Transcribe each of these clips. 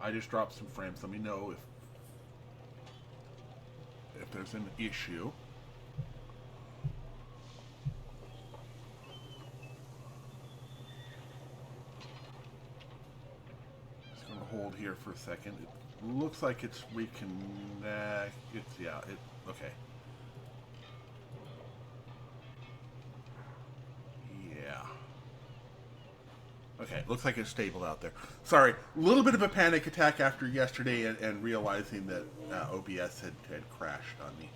I just dropped some frames. Let me know if there's an issue. Just gonna hold here for a second. It looks like it's reconnect. Okay. Yeah. Okay, looks like it's stable out there. Sorry, a little bit of a panic attack after yesterday and realizing that OBS had crashed on me.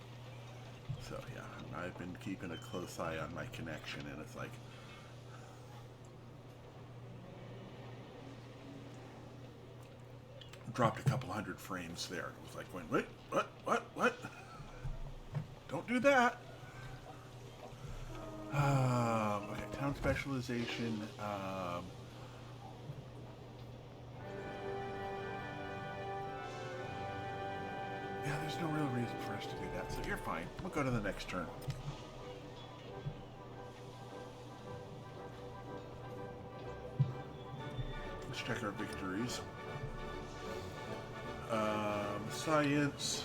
So yeah, I've been keeping a close eye on my connection, and it's like, dropped a couple hundred frames there. It was like, wait, what? Don't do that. Okay, town specialization. Yeah, there's no real reason for us to do that, so you're fine. We'll go to the next turn. Let's check our victories. Science.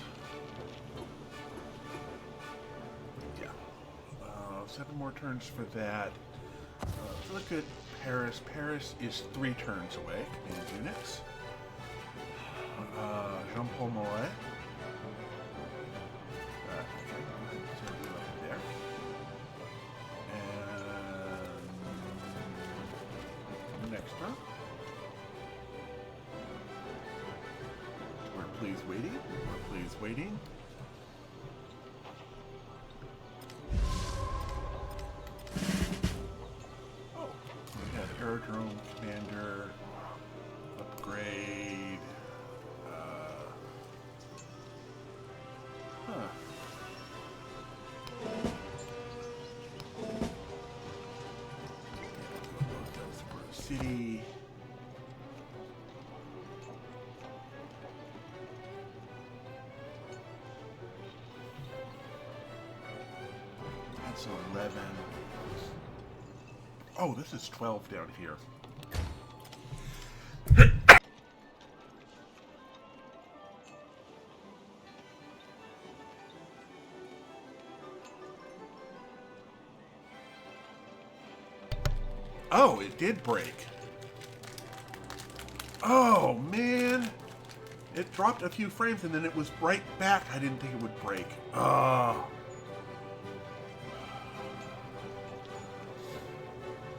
Yeah. 7 more turns for that. Let's look at Paris. Paris is 3 turns away. Command units. Jean-Paul Moret. There. And next turn. Please waiting. Oh, we have aerodrome commander upgrade. City. That's 11. Oh, this is 12 down here. Oh, it did break. Oh, man. It dropped a few frames and then it was right back. I didn't think it would break. Oh.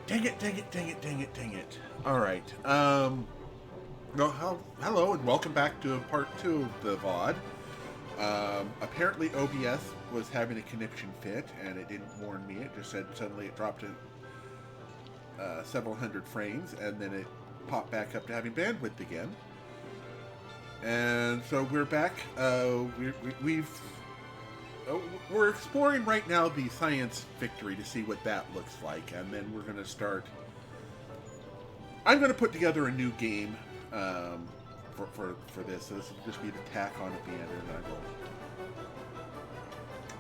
Dang it. All right. Hello and welcome back to part 2 of the VOD. Apparently OBS was having a conniption fit and it didn't warn me. It just said suddenly it dropped to several hundred frames and then it popped back up to having bandwidth again. And so we're back. We're exploring right now the science victory to see what that looks like, and then we're going to start. I'm going to put together a new game for this. So this will just be the tack on at the end, and I will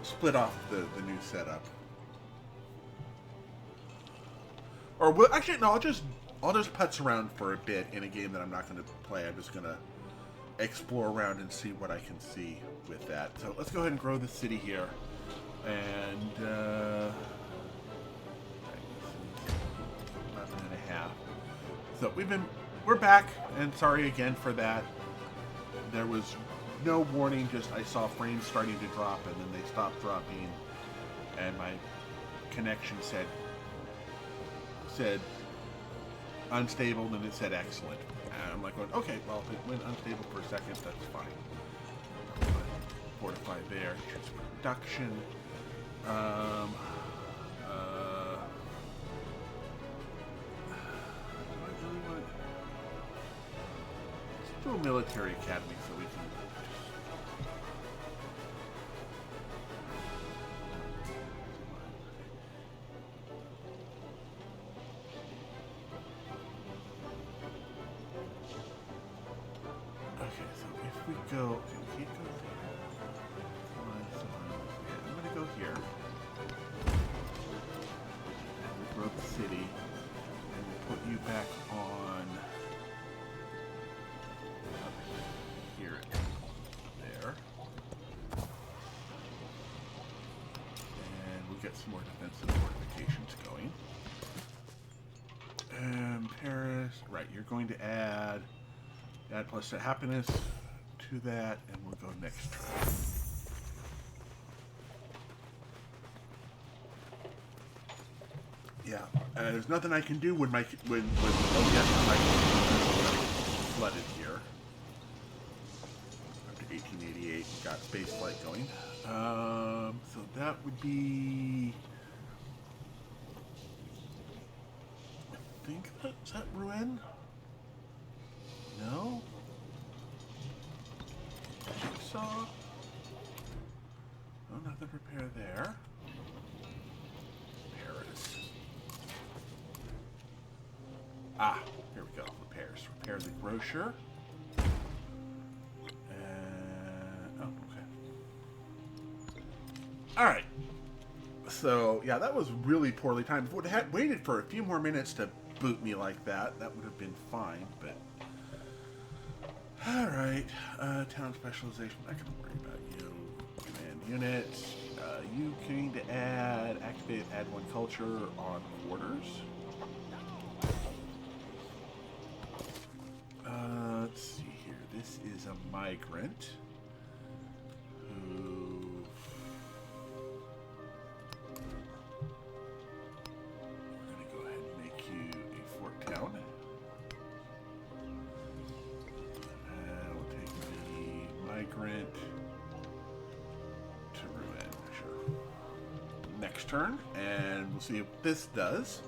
split off the new setup. Or actually, no. I'll just putz around for a bit in a game that I'm not going to play. I'm just going to explore around and see what I can see with that. So let's go ahead and grow the city here. And 11 and a half. So we're back, and sorry again for that. There was no warning, just I saw frames starting to drop and then they stopped dropping and my connection said unstable, then it said excellent. And I'm like going, okay, well, if it went unstable for a second, that's fine. Fortify there, choose production. Let's do a military academy so we can go. Can we go there? Come on. Yeah, I'm gonna go here. And we'll grow the city. And we'll put you back on up get some more defensive fortifications going. And Paris, right, you're going to add plus happiness to that, and we'll go next turn. Yeah, there's nothing I can do when OBS is flooded here. Up to 1888, got space flight going. So that would be. I think is that Rouen? No. Jigsaw. Oh, nothing repair there. Paris. Ah, here we go. Repairs. Repair the grocer. And oh, okay. All right. So yeah, that was really poorly timed. If we had waited for a few more minutes to boot me like that, that would have been fine. But all right, town specialization. I'm not gonna worry about you. Command units. You can to activate add one culture on quarters. Let's see here. This is a migrant who. We're gonna go ahead and make you a fort town. We'll take the migrant to Rouen. Sure. Next turn, and we'll see if this does.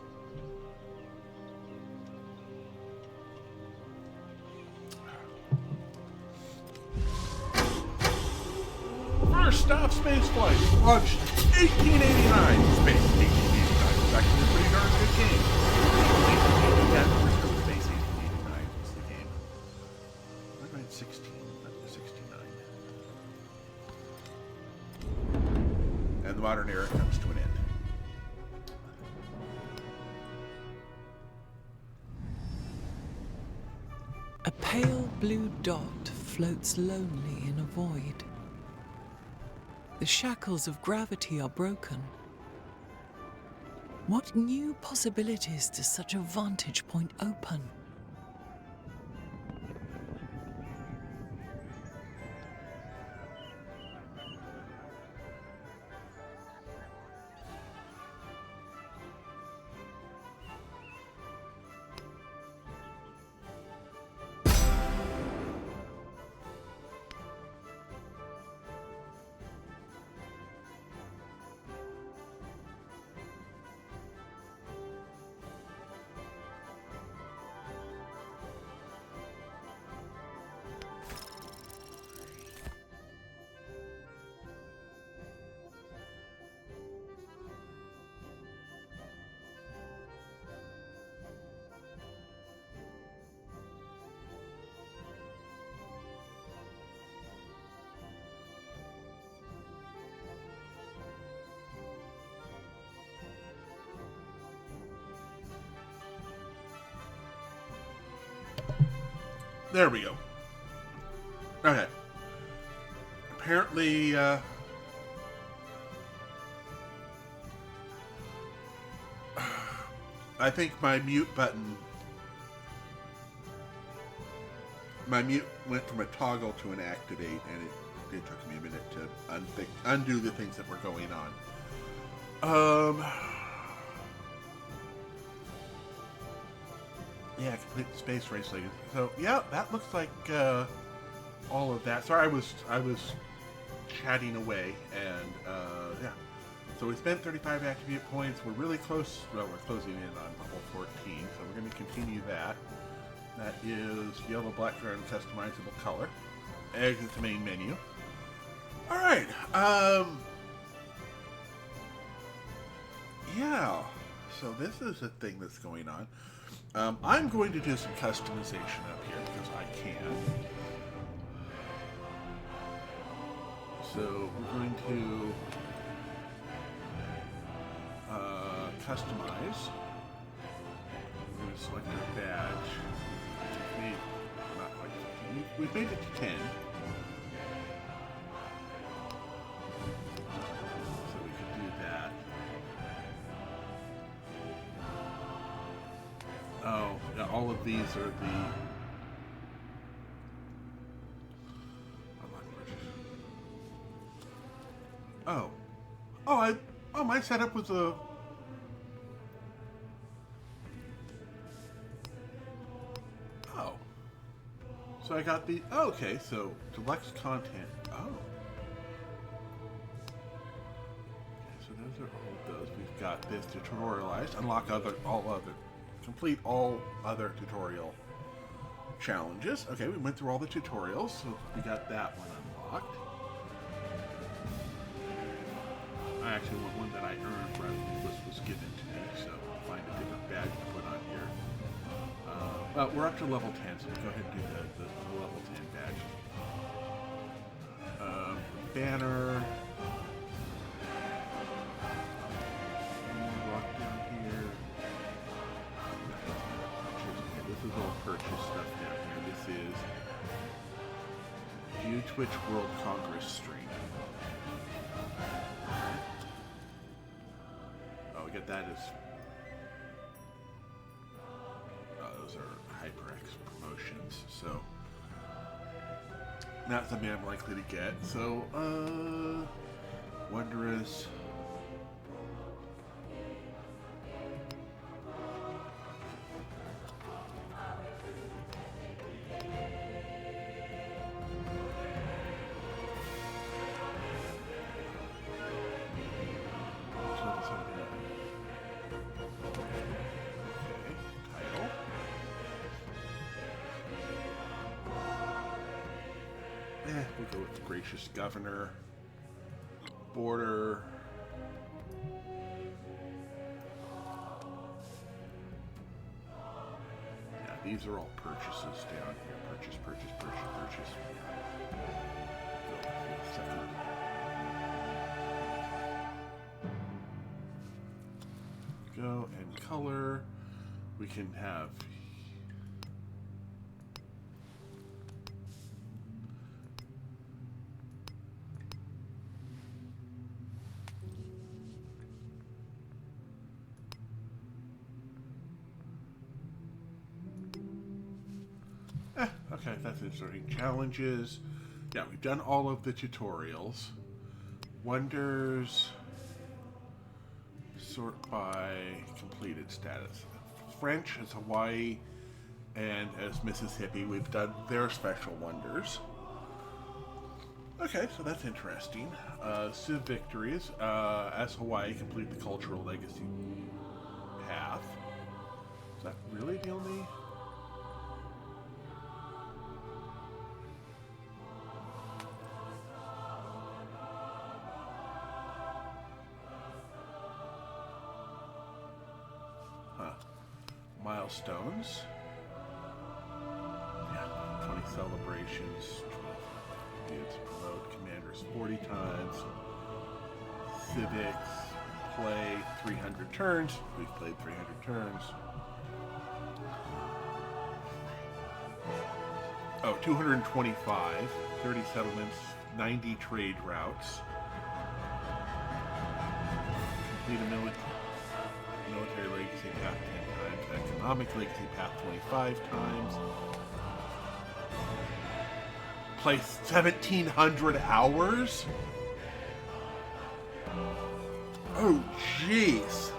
First stop spaceflight launched 1889. Space 1889. It's actually a pretty darn good game. Yeah, first go to space 1889 was the game. 1916, not 69. And the modern era comes to an end. A pale blue dot floats lonely in a void. The shackles of gravity are broken. What new possibilities does such a vantage point open? There we go. Okay. Apparently, I think my mute button, went from a toggle to an activate, and it took me a minute to undo the things that were going on. Yeah, complete the space race later. So yeah, that looks like all of that. Sorry, I was chatting away, and yeah. So we spent 35 attribute points. We're really close. Well, we're closing in on level 14, so we're going to continue that. That is yellow, black, and customizable color. Exit the main menu. All right. Yeah. So this is a thing that's going on. I'm going to do some customization up here because I can. So we're going to customize. We're going to select our badge. Not quite 15. We've made it to 10. So we can do that. these are the... Oh. Oh, my setup was a... Oh. So I got the... Oh, okay, so deluxe content. Oh. Okay, so those are all those. We've got this tutorialized. Unlock complete all other tutorial challenges. Okay, we went through all the tutorials, so we got that one unlocked. I actually want one that I earned rather than was given to me, so I'll find a different badge to put on here. Well, we're up to level 10, so we'll go ahead and do the level 10 badge. Banner. Walk down here. Okay, this is all purchase stuff down here. This is View Twitch World Congress stream. Get that as those are HyperX promotions, so not something I'm likely to get. So Wondrous. We'll go with the Gracious Governor. Border. Yeah, these are all purchases down here. Purchase. Go with the second. Go and color. We can have... Okay, that's interesting. Challenges. Yeah, we've done all of the tutorials. Wonders. Sort by completed status. French is Hawaii, and as Mississippi, we've done their special wonders. Okay, so that's interesting. Civ victories. As Hawaii, complete the cultural legacy path. Is that really the only... Milestones. Yeah, 20 celebrations. 12 to promote commanders 40 times. Civics. Play 300 turns. We've played 300 turns. Oh, 225. 30 settlements. 90 trade routes. Complete a military legacy path 10 times, economic legacy path 25 times. Play 1,700 hours? Oh, jeez.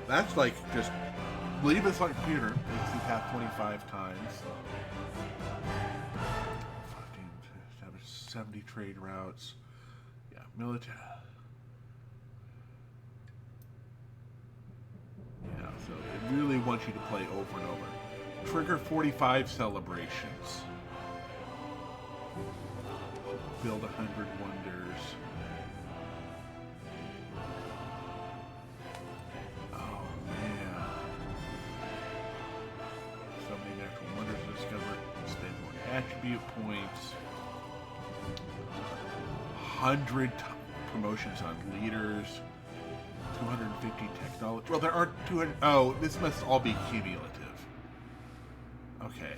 That's like just leave this on computer. Legacy path 25 times. 70 trade routes. Yeah, military. Yeah, so it really wants you to play over and over. Trigger 45 celebrations. Build 100 wonders. Oh, man. So many natural wonders discovered. Spend more attribute points. 100 promotions on leaders. 250 technology. Well, there are 200. Oh, this must all be cumulative. Okay.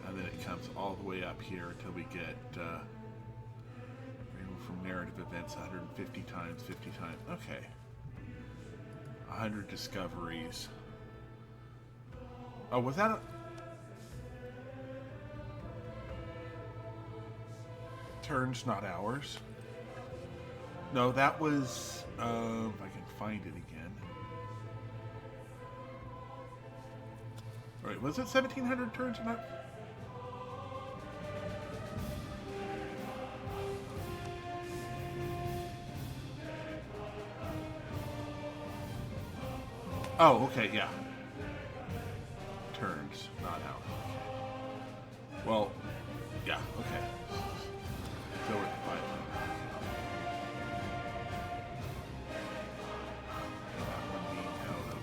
And then it comes all the way up here until we get from narrative events 150 times, 50 times. Okay. 100 discoveries. Oh, was that a... Turns, not hours. No, that was... if I can find it again. Right, was it 1,700 turns? Not... Oh, okay, yeah. Turns, not hours. Well, yeah, okay. So we're fine. That one being out of...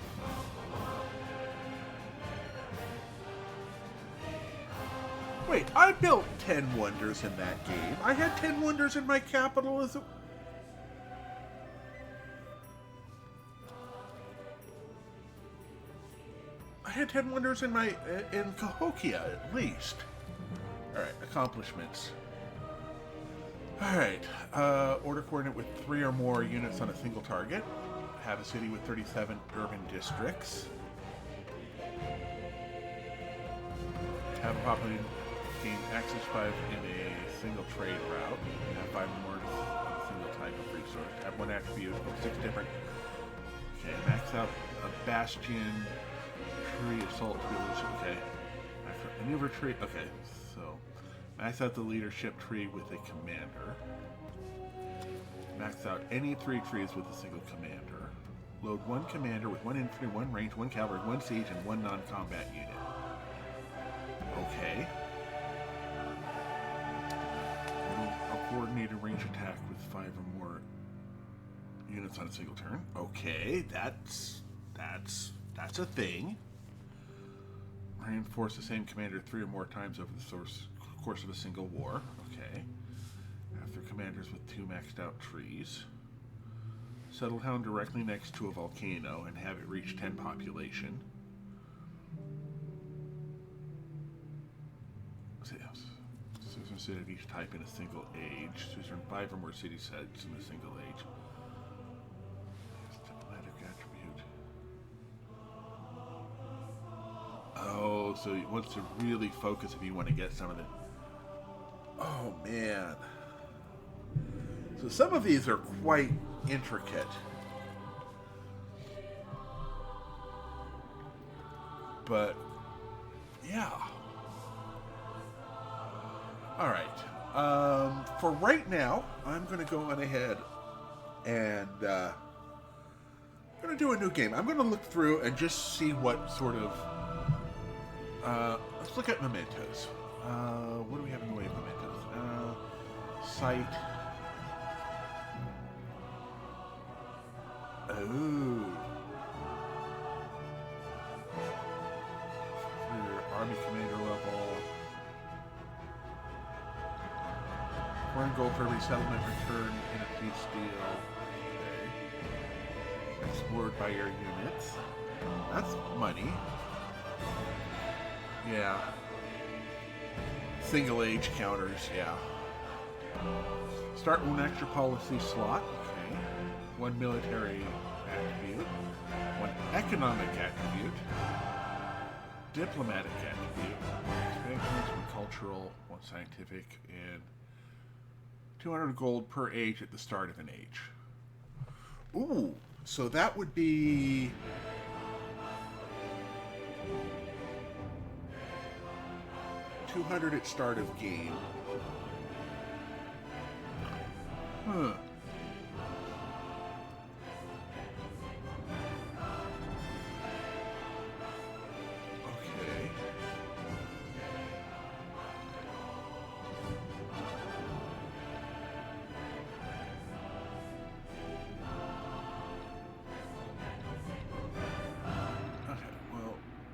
Wait, I built 10 wonders in that game. I had 10 wonders in my capital as a... I had 10 wonders in my... in Cahokia, at least. Alright, accomplishments. Alright, order coordinate with 3 or more units on a single target. Have a city with 37 urban districts. Have a population gain access 5 in a single trade route. Have 5 or more on a single type of resource. Have 1 attribute with 6 different... Okay, max out a bastion, tree, assault, okay. Maneuver tree, okay, so... Max out the leadership tree with a commander. Max out any 3 trees with a single commander. Load 1 commander with 1 infantry, 1 range, 1 cavalry, 1 siege, and 1 non-combat unit. Okay. A coordinated range attack with 5 or more units on a single turn. Okay, that's a thing. Reinforce the same commander 3 or more times over the course of a single war. Okay. After commanders with 2 maxed out trees. Settle town directly next to a volcano and have it reach 10 population. Suzerain city of each type in a single age. Suzerain 5 or more city sets in a single age. Diplomatic attribute. Oh, so he wants to really focus if you want to get some of the... Oh, man. So some of these are quite intricate. But, yeah. Alright. For right now, I'm going to go on ahead and I'm going to do a new game. I'm going to look through and just see what sort of... let's look at mementos. What do we have in the way of mementos? Site. Oh. For your army commander level. 1 gold for every settlement return in a peace deal. Okay. Explored by your units. That's money. Yeah. Single age counters, yeah. Start 1 extra policy slot. Okay. 1 military attribute. 1 economic attribute. Diplomatic attribute. 1 cultural, 1 scientific, and 200 gold per age at the start of an age. Ooh, so that would be... $200 at start of game. Huh. Okay.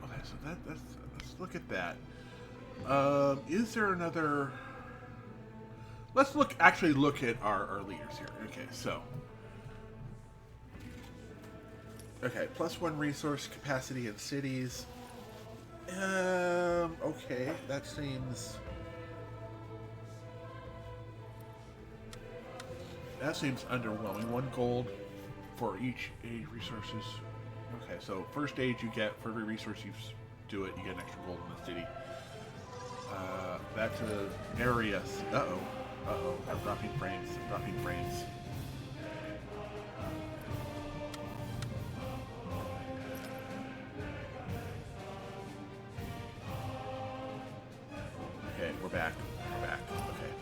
Okay, so that's let's look at that. Is there another... Let's actually look at our leaders here. Okay, so... Okay, +1 resource capacity in cities. Okay, that seems... That seems underwhelming. 1 gold for each age resources. Okay, so first age you get for every resource you've do it, you get an extra gold in the city. Back to the area. Uh-oh. I'm dropping frames. Okay, we're back. Okay.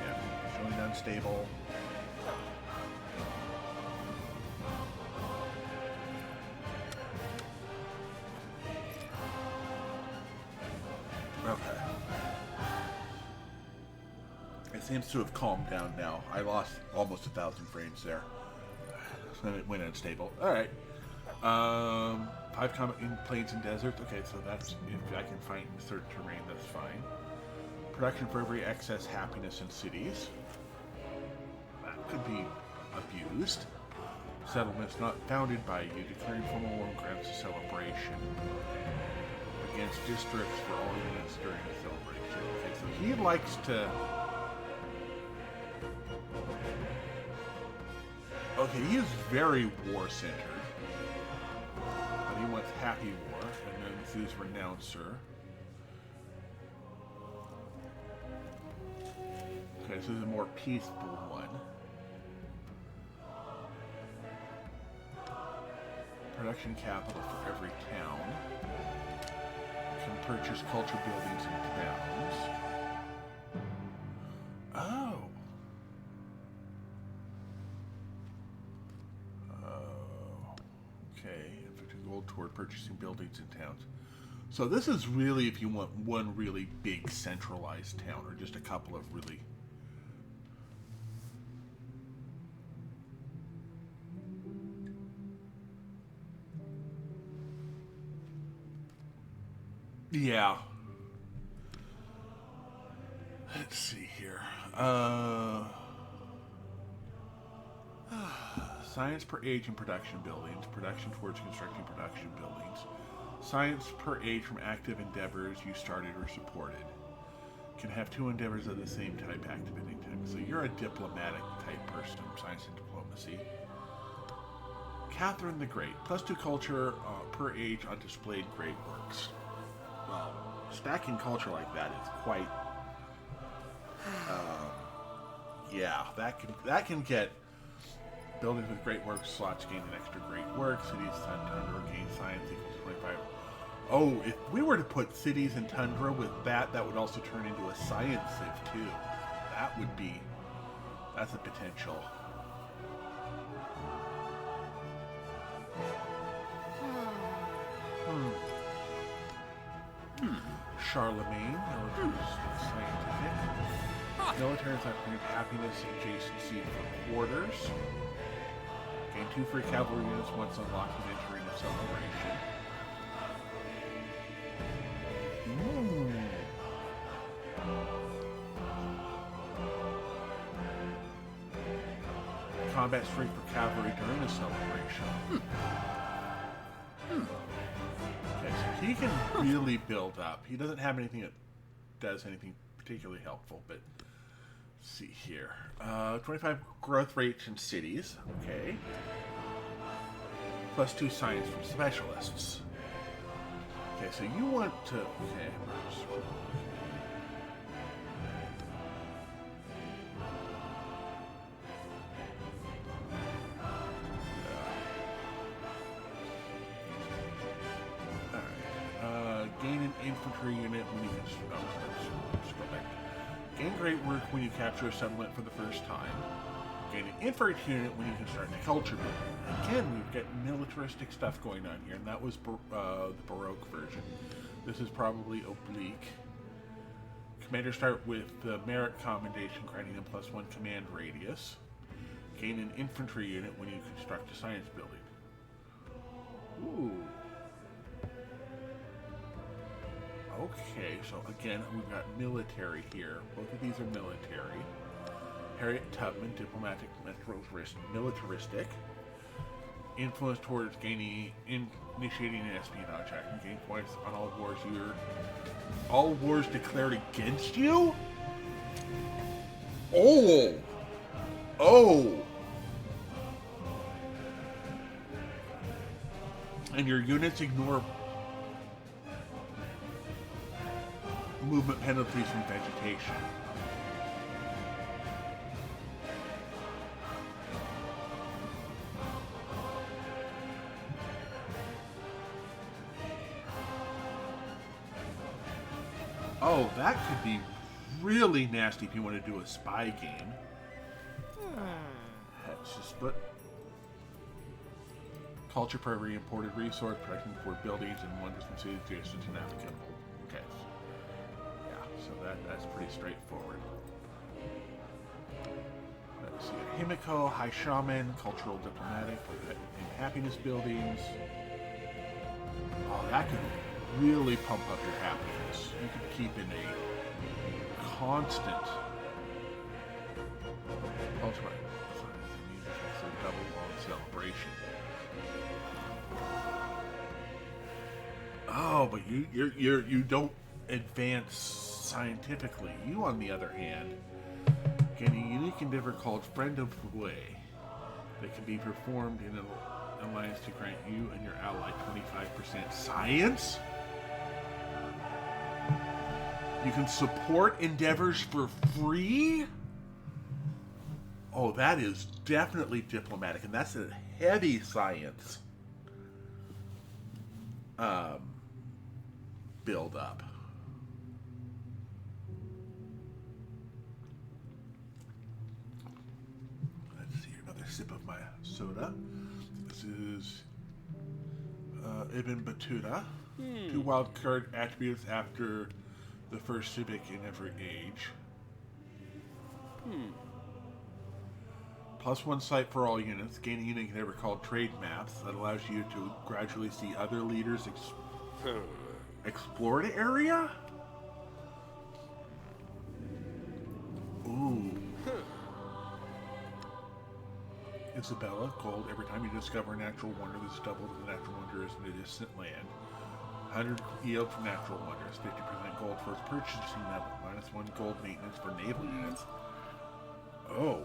Yeah, showing unstable. Okay. It seems to have calmed down now. I lost almost 1,000 frames there. Then it went unstable. Alright. 5 combat in plains and deserts. Okay, so that's if I can find certain terrain, that's fine. Production for every excess happiness in cities. That could be abused. Settlements not founded by you, declaring formal war grants a celebration against districts for all units during the celebration. Okay, so he likes to... Okay, he is very war-centered. But he wants happy war, and then this is Renouncer. Okay, so this is a more peaceful one. Production capital for every town. Can purchase culture buildings in towns. Oh. Okay, gold toward purchasing buildings in towns. So this is really if you want one really big centralized town, or just a couple of really... Yeah. Let's see here. Science per age in production buildings. Production towards constructing production buildings. Science per age from active endeavors you started or supported. Can have 2 endeavors of the same type activating type. So you're a diplomatic type person. Science and diplomacy. Catherine the Great. +2 culture per age on displayed great works. Well, stacking culture like that is quite... yeah, that can get... Buildings with great works, slots gain an extra great work. Cities, tundra, gain science equals 25. Oh, if we were to put cities and tundra with that, that would also turn into a science civ too. That would be... That's a potential. Charlemagne, scientific. Military is like happiness adjacency for quarters. Gain 2 free cavalry units once unlocked and entering a celebration. Combat strength for cavalry during a celebration. Okay, so he can really build up. He doesn't have anything that does anything particularly helpful, but let's see here. 25 growth rates in cities. Okay. +2 science from specialists. Okay, so you want to... Okay. Gain an infantry unit when you can... Let's go back. Gain great work when you capture a settlement for the first time. Gain an infantry unit when you can start the culture building. Again, we've got militaristic stuff going on here, and that was the Baroque version. This is probably oblique. Commanders start with the merit commendation, granting them +1 command radius. Gain an infantry unit when you construct a science building. Ooh. Okay, so again, we've got military here. Both of these are military. Harriet Tubman, diplomatic, militaristic. Influence towards initiating an espionage act. You gain points on all wars all wars declared against you? Oh! And your units ignore movement penalties from vegetation. Oh, that could be really nasty if you want to do a spy game. That's just but culture for every imported resource, protection for buildings and wonders from cities adjacent to navigable. Okay. Yeah, so that's pretty straightforward. Let's see. Himiko, High Shaman, Cultural Diplomatic, and Happiness Buildings. Oh, that could really pump up your happiness. You could keep in a constant culture. So double long celebration. Oh, but you don't advance scientifically. You, on the other hand, gain a unique endeavor called Friend of the Way that can be performed in an alliance to grant you and your ally 25% science. You can support endeavors for free. Oh, that is definitely diplomatic, and that's a heavy science build up. Let's see, another sip of my soda. This is Ibn Battuta. 2 wild card attributes after the first civic in every age. +1 sight for all units. Gaining a unit never called trade maps that allows you to gradually see other leaders explore the area. Ooh. Isabella, gold. Every time you discover a natural wonder, this is double the natural wonder is in a distant land. 100 yield from natural wonders. 50% gold for its purchasing level. -1 gold maintenance for naval units. Oh.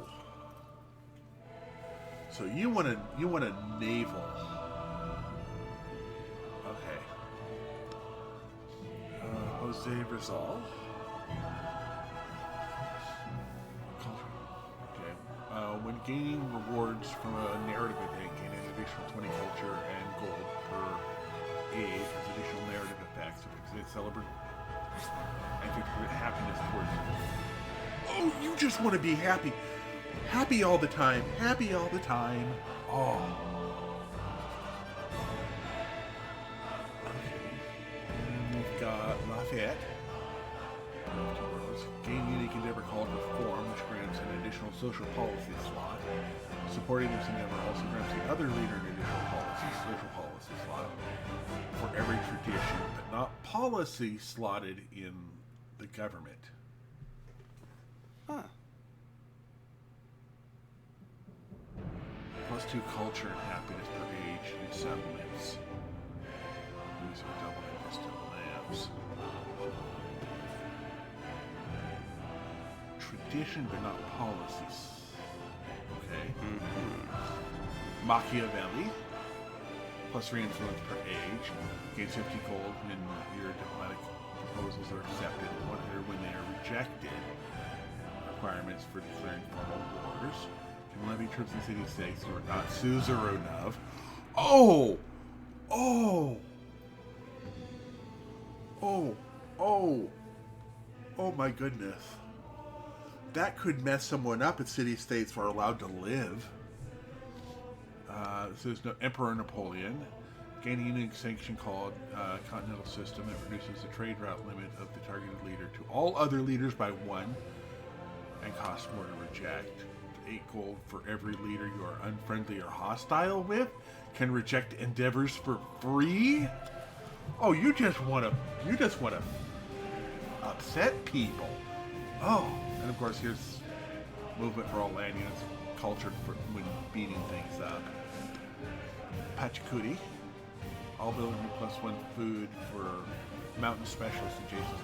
So you want a naval. Okay. Jose Rizal. Okay. When gaining rewards from a narrative event, gain an additional 20 culture and gold per age as additional narrative effects. So it celebrate and to create happiness towards you. Oh, you just want to be happy. Happy all the time. Happy all the time. Oh. Okay. And we've got Lafayette. Gain unique endeavor called Reform, which grants an additional social policy slot. Supporting this endeavor also grants the other leader an additional social policy slot for every tradition, but not policy slotted in the government. Huh. +2 culture and happiness per age in settlements. These are double and distant lamps. Tradition, but not policies. Okay. Machiavelli. +3 influence per age. Gains 50 gold when your diplomatic proposals are accepted. 100 when they are rejected. Requirements for declaring formal wars. Can levy troops in city states who are not suzerain of. Oh! Oh! Oh! Oh! Oh my goodness. That could mess someone up if city-states were allowed to live. So there's no Emperor Napoleon. Gaining a unique sanction called Continental System that reduces the trade route limit of the targeted leader to all other leaders by 1 and costs more to reject. 8 gold for every leader you are unfriendly or hostile with. Can reject endeavors for free. Oh, you just want to upset people. Oh, and of course here's movement for all land units, culture for when beating things up. Pachacudi. All building +1 food for mountain specialists adjacent to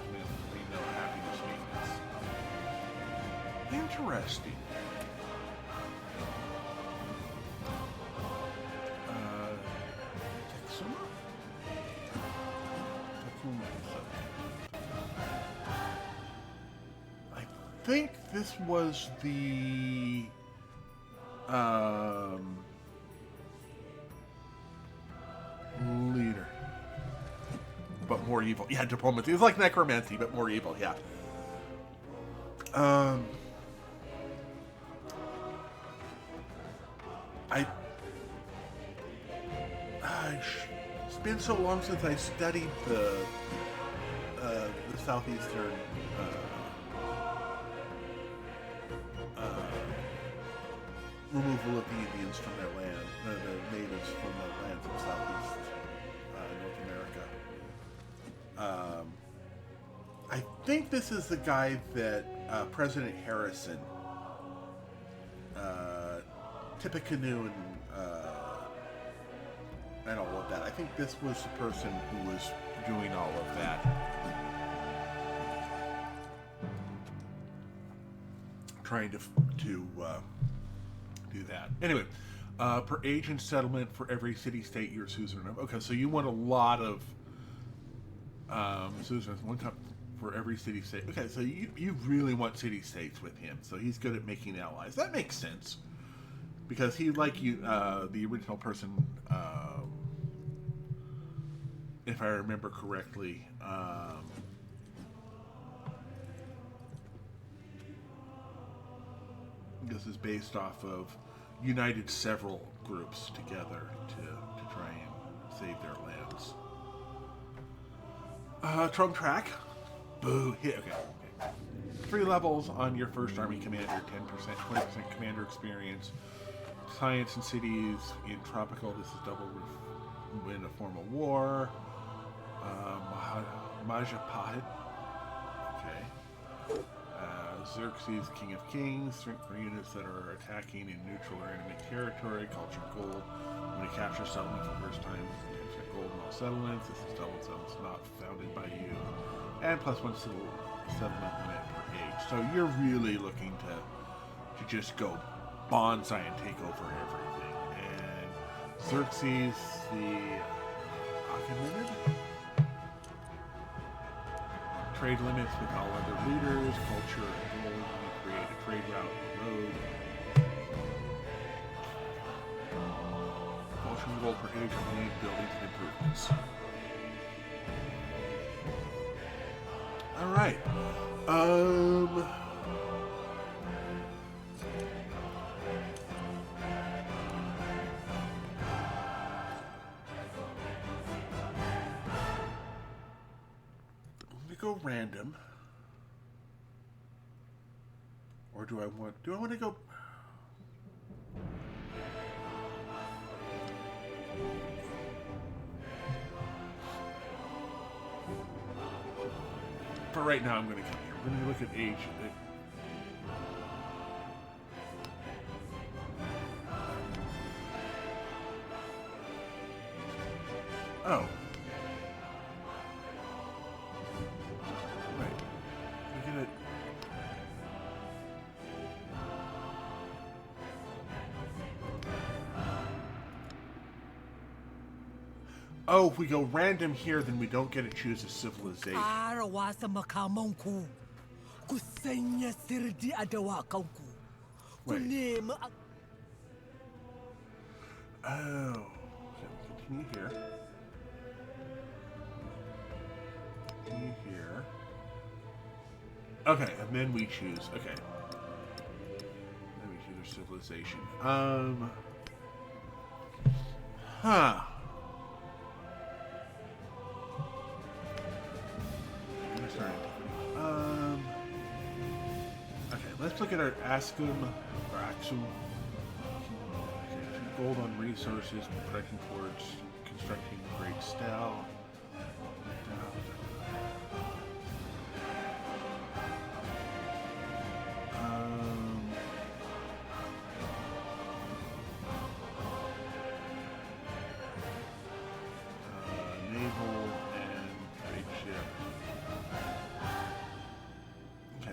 no happiness maintenance. Interesting. Texuma? think this was the leader, but more evil. Yeah, diplomacy. It's like necromancy, but more evil. Yeah. It's been so long since I studied the southeastern removal of the Indians from their land, the natives from the lands of Southeast North America. I think this is the guy that President Harrison, Tippecanoe, and all of that. I think this was the person who was doing all of that. Trying to do that. Anyway, per age and settlement for every city-state you're suzerain of. Okay, so you want a lot of suzerains, one cup for every city-state. Okay, so you really want city-states with him. So he's good at making allies. That makes sense. Because he, like you, the original person, if I remember correctly, this is based off of united several groups together to try and save their lands. Trump track. Boo. Hit. Okay. 3 levels on your first army commander, 10%, 20% commander experience. Science and cities in tropical. This is double win a formal war. Majapahit. Okay. Xerxes, King of Kings. Strength for units that are attacking in neutral or enemy territory. Culture gold. When you capture settlement for the first time, 10% gold in all settlements. This is double settlements not founded by you. And +1 settlement limit per age. So you're really looking to just go bonsai and take over everything. And Xerxes, the Achaemenid, trade limits with all other leaders, culture and gold. You create a trade route and road. Culture and gold per age on any buildings and improvements. All right. Go random, or do I want to go? For right now, I'm going to come here. We're going to look at age. Oh. Oh, if we go random here, then we don't get to choose a civilization. Wait. Oh. So continue here. Continue here. Okay, and then we choose. Okay. Then we choose our civilization. Huh. Okay, let's look at our Askum or Axum. Gold on resources, directing towards constructing a great style.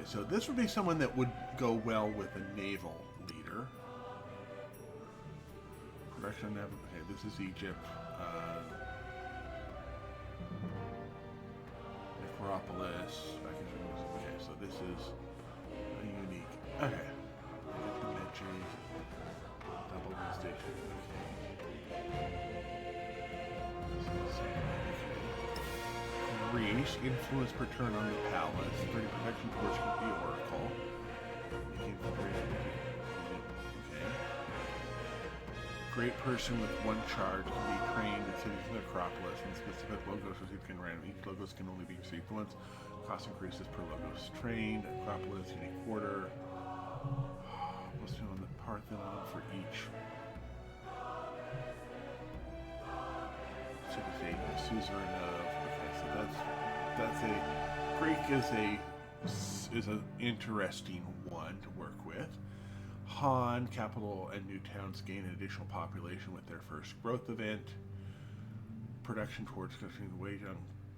So this would be someone that would go well with a naval leader. Production okay, this is Egypt. Necropolis. Okay, so this is Greece, influence per turn on the palace, 30 protection towards the oracle. Okay. Great person with one charge can be trained in cities in the Acropolis, and specific logos received can random. Each logos can only be received once. Cost increases per logos trained. Acropolis, unique quarter. Let's do on the Parthenon for each. City suzerain of. Okay, so that's a Greek is an interesting one to work with. Han, capital and new towns gain an additional population with their first growth event. Production towards constructing the Wei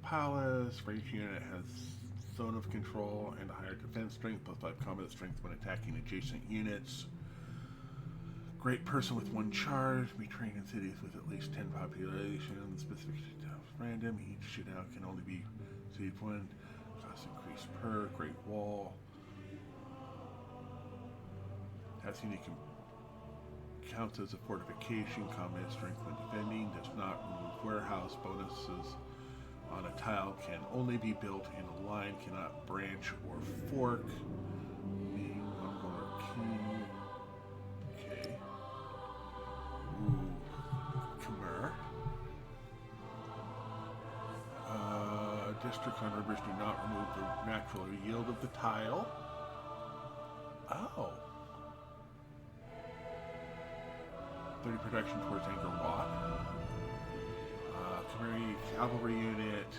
Palace. Range unit has zone of control and a higher defense strength, plus 5 combat strength when attacking adjacent units. Great person with one charge. Be trained in cities with at least 10 population. Specific random. Each shootout can only be received one. Cost increase per. Great Wall. Has unique counts as a fortification. Combat strength when defending. Does not remove warehouse bonuses on a tile. Can only be built in a line. Cannot branch or fork. Being Mongol king. Okay. Ooh. Khmer. Districts on rivers do not remove the natural yield of the tile. Oh. 30 protection towards Angkor Wat. Khmer cavalry unit.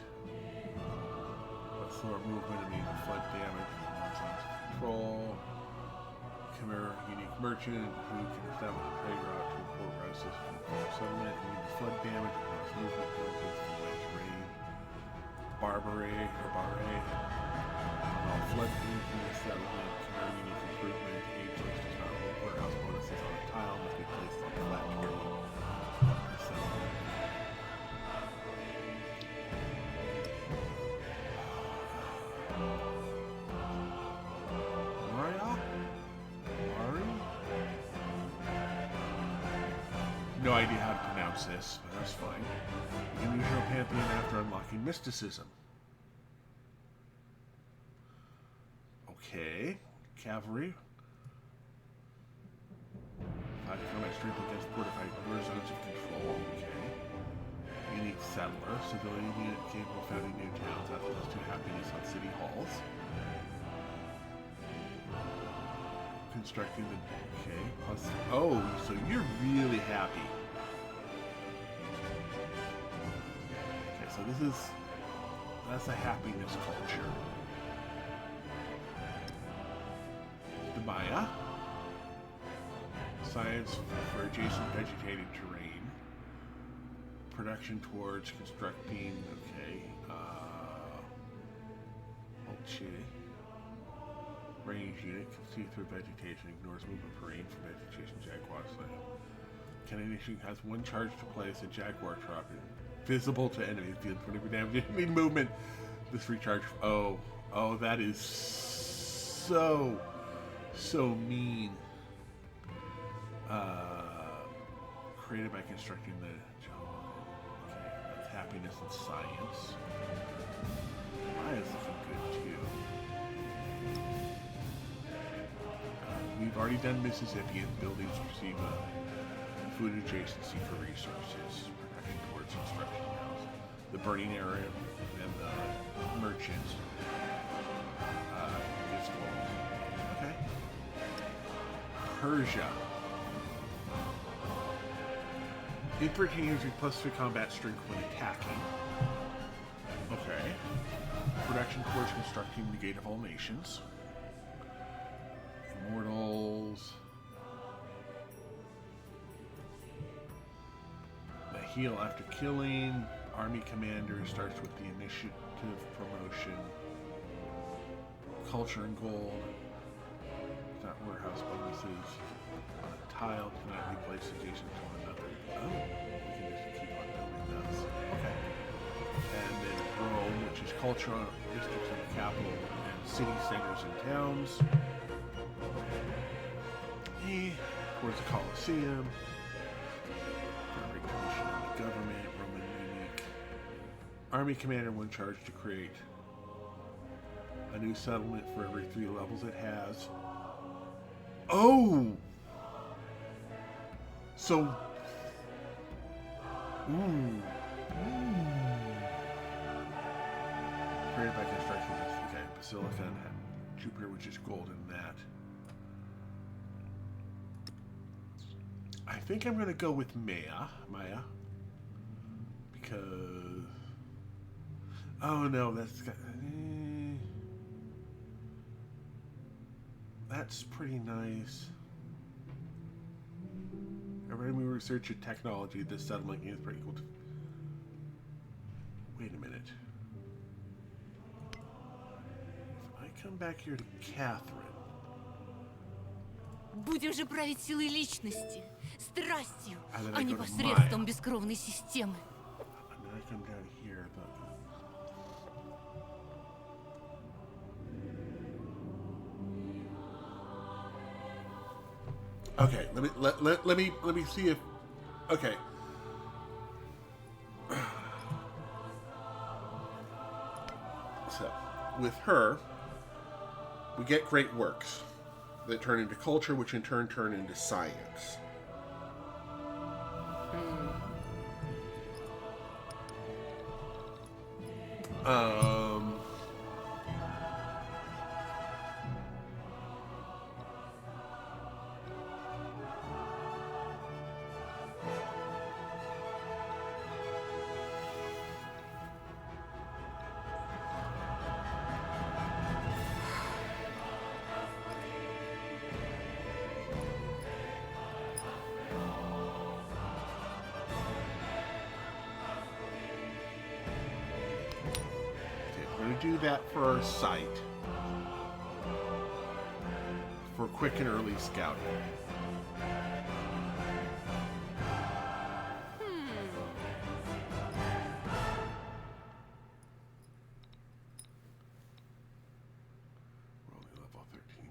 Slower movement, immune to flood damage, control. Khmer unique merchant who can establish a trade route to a port rises from settlement, immune to flood damage, movement, terrain. Barbary or Barre. Flood in the settlement, Khmer unique improvement, age does not hold warehouse bonuses on a tile, must be placed on the flat terrain of the settlement. No idea how to pronounce this, but that's fine. Unusual pantheon after unlocking mysticism. Okay. Cavalry. 5 combat strength against fortified zones of control. Okay. Unique settler. Civilian unit capable of founding new towns. That plus 2 happiness on city halls. Constructing the. Okay. Plus. Oh, so you're really happy. Okay, so this is. That's a happiness culture. The Maya. Science for adjacent vegetated terrain. Production towards constructing. Okay. Okay. Range unit can see through vegetation, ignores movement for range from vegetation, jaguar slave. Cannonation has one charge to place a jaguar trap visible to enemies, dealing 20 damage. Enemy movement. This recharge. Oh, that is so mean. Created by constructing the. Okay, that's happiness and science. Maya's looking good too. We've already done Mississippi, and buildings receive a food adjacency for resources. Protection towards construction house. The burning area and the merchant is gold. Okay. Persia. Infantry uses plus 3 combat strength when attacking. Okay. Production towards constructing the Gate of All Nations. Immortals. The heal after killing. Army commander starts with the initiative promotion. Culture and gold. Not warehouse bonuses. On a tile cannot be placed adjacent to one another. Oh, we can just keep on building those. Okay. And then Rome, which is culture districts of the capital and city centers and towns. Towards the Colosseum. Recognition of the government. Roman unique Army commander one charge to create a new settlement for every 3 levels it has. Oh! So... Created by construction. Okay, Basilica and Jupiter, which is gold in that. I think I'm going to go with Maya. Because... Oh, no, that's pretty nice. Every time we research a technology, this settlement is pretty cool. Wait a minute. If I come back here to Catherine... Будем же править силой личности, страстью, And then а I не go to посредством Maya. бескровной системы. And then I come down here, okay, let me see if... Okay. So, with her, we get great works that turn into culture, which in turn turn into science. Do that for our site for quick and early scouting. We're only level 13.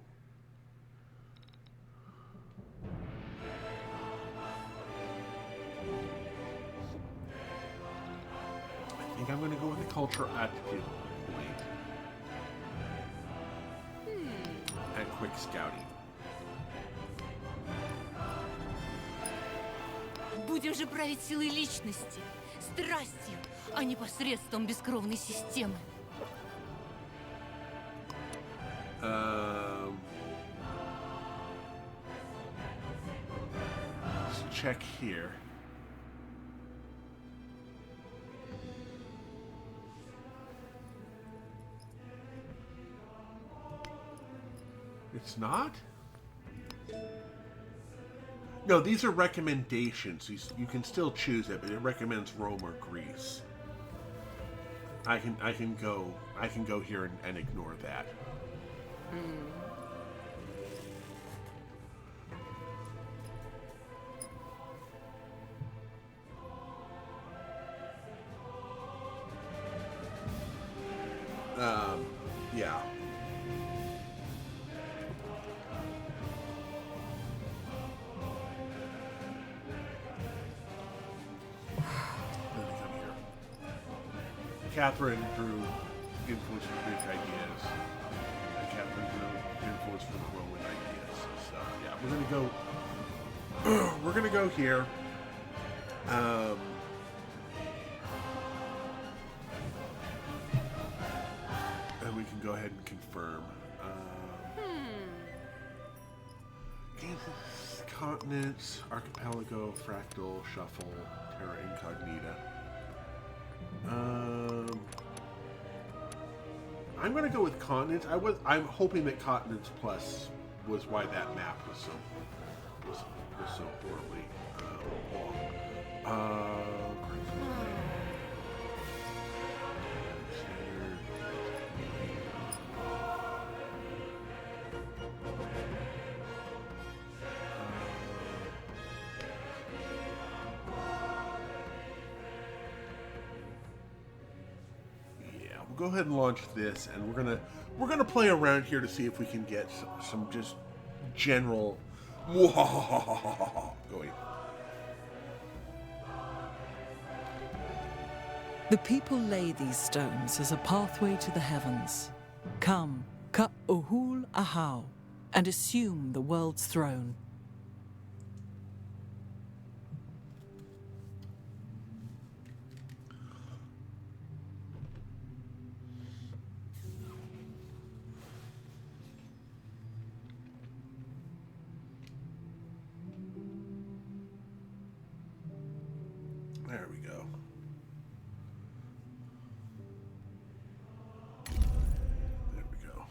I think I'm going to go with the culture aptitude. And quick scouting. Будем же править силой личности, страстью, а не посредством бескровной системы. Let's check here. It's not? No, these are recommendations. You can still choose it, but it recommends Rome or Greece. I can go here and ignore that. Yeah. Catherine drew influence from Greek ideas, and Catherine drew influence from Roman ideas. So yeah, we're gonna go here. And we can go ahead and confirm. Kansas, continents, archipelago, fractal, shuffle, terra incognita. I'm going to go with continents. I'm hoping that continents plus was why that map was so horribly long. Go ahead and launch this, and we're gonna play around here to see if we can get some just general going. The people lay these stones as a pathway to the heavens. Come, Ka-Ohul Ahau, and assume the world's throne. There we go. There we go.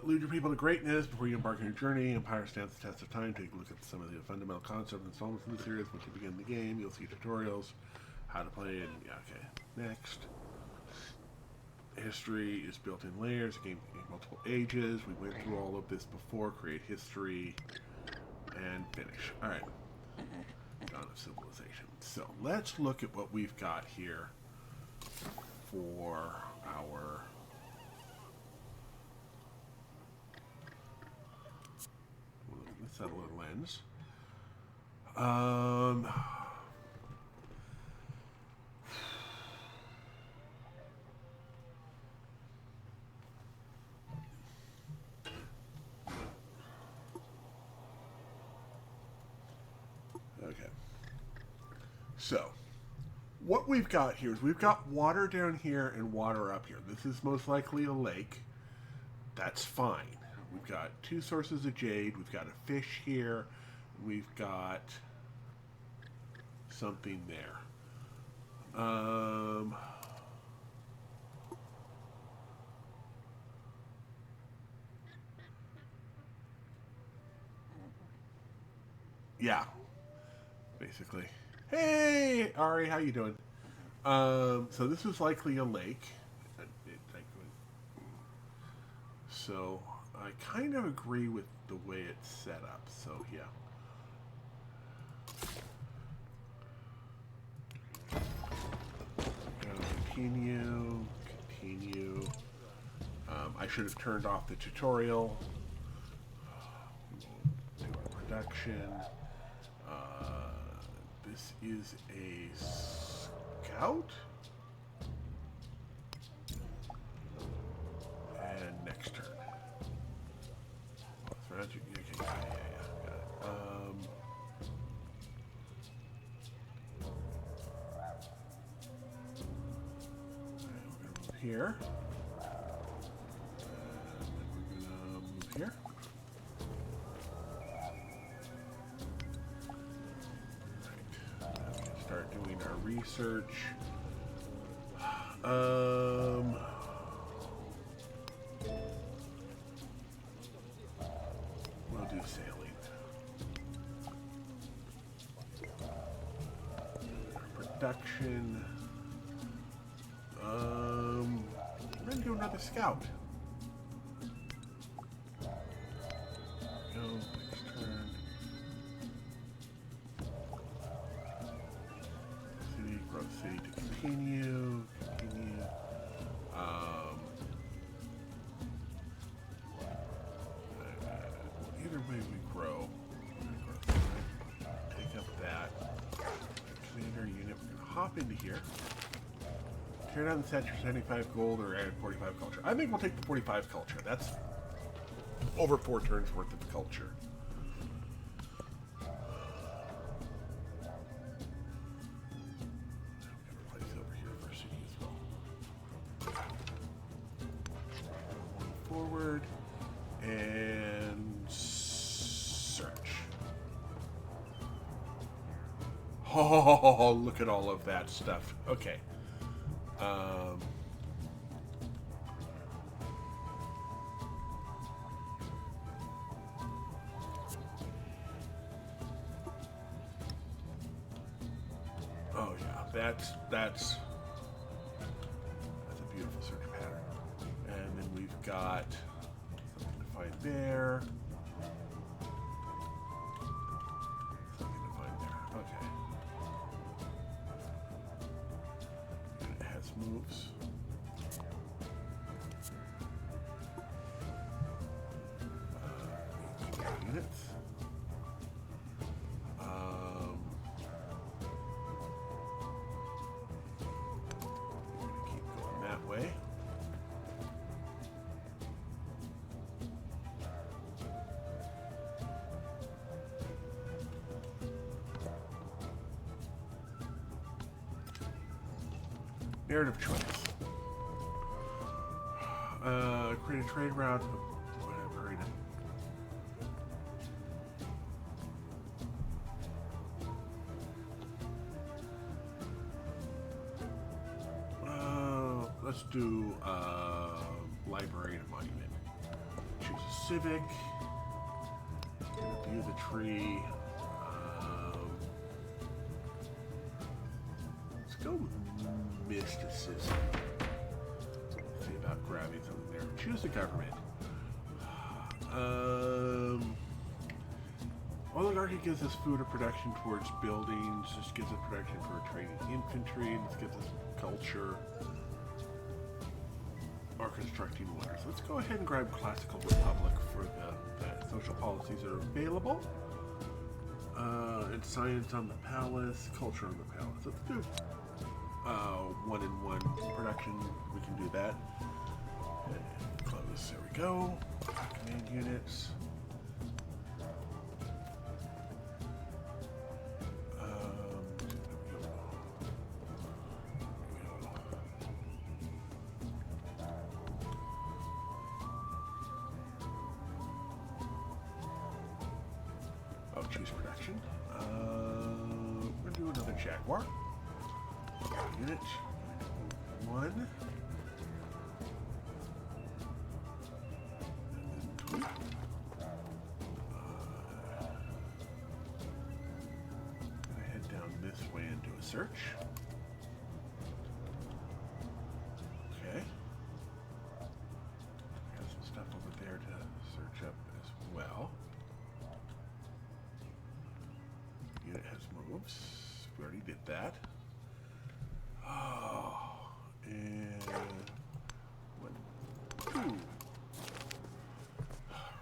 Lead your people to greatness before you embark on your journey. Empire stands the test of time. Take a look at some of the fundamental concepts and installments in the series. Once you begin the game, you'll see tutorials, how to play it. Yeah, okay. Next. History is built in layers. A game in multiple ages. We went through all of this before. Create history. And finish. Alright. Dawn of Civilization. So, let's look at what we've got here for our... Let's set a little lens. Okay. So, what we've got here is we've got water down here and water up here. This is most likely a lake. That's fine. We've got 2 sources of jade. We've got a fish here. We've got something there. Yeah. Basically. Hey, Ari, how you doing? So this is likely a lake. So I kind of agree with the way it's set up. So yeah. Continue. I should have turned off the tutorial. Do our production. This is a scout. And next turn. Okay, yeah, got it. We're gonna move here. And then we're gonna move here. Start doing our research. We'll do sailing. Production. We're gonna do another scout. Go, next turn. Growth city to continue. Either way we grow. Take up that commander unit. We're gonna hop into here. Tear down the statue for 75 gold or add 45 culture. I think we'll take the 45 culture. That's over 4 turns worth of culture. Forward and search. Oh, look at all of that stuff. Okay. Oh yeah, that's a beautiful search pattern. And then we've got something to find there. Something to find there. Okay. And it has moves. Units. Narrative choice. Create a trade route. Whatever. Let's do library and monument. Choose a civic. View the tree. Let's go with mysticism. See about grabbing something there. Choose a government. Oligarchy gives us food or production towards buildings. This gives us production for training infantry. This gives us culture. Or constructing wonders. Let's go ahead and grab Classical Republic for the social policies that are available. And science on the palace, culture on the palace. Let's do 1-in-1 production. We can do that. And close. There we go. Command units. Choose production. We're gonna do another Jaguar. Unit 1. And then 2. Gonna head down this way and do a search. Okay. Got some stuff over there to search up as well. Unit has moves. We already did that. Oh, and 1, 2.